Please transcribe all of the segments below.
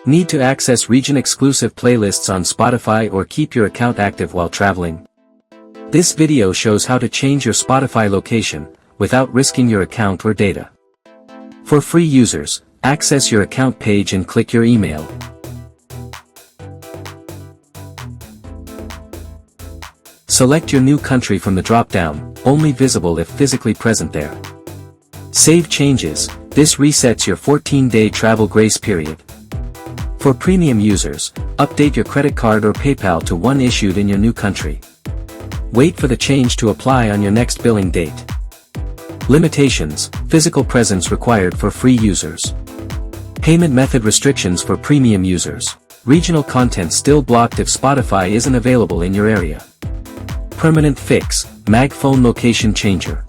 Need to access region-exclusive playlists on Spotify or keep your account active while traveling? This video shows how to change your Spotify location, without risking your account or data. For free users, access your account page and click your email. Select your new country from the drop-down, only visible if physically present there. Save changes, this resets your 14-day travel grace period. For premium users, update your credit card or PayPal to one issued in your new country. Wait for the change to apply on your next billing date. Limitations, physical presence required for free users. Payment method restrictions for premium users. Regional content still blocked if Spotify isn't available in your area. Permanent fix, MagFone location changer.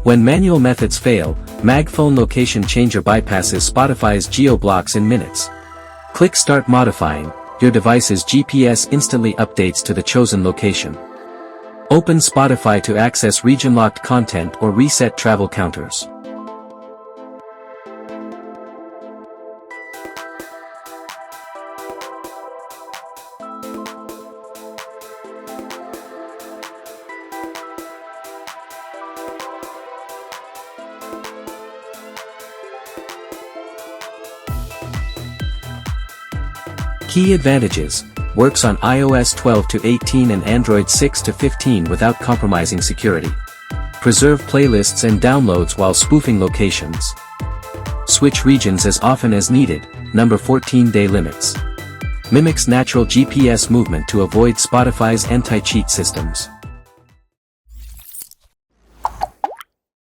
When manual methods fail, MagFone location changer bypasses Spotify's geo-blocks in minutes. Click Start Modifying, your device's GPS instantly updates to the chosen location. Open Spotify to access region-locked content or reset travel counters. Key advantages: works on iOS 12 to 18 and Android 6 to 15 without compromising security. Preserve playlists and downloads while spoofing locations. Switch regions as often as needed, number 14-day limits. Mimics natural GPS movement to avoid Spotify's anti-cheat systems.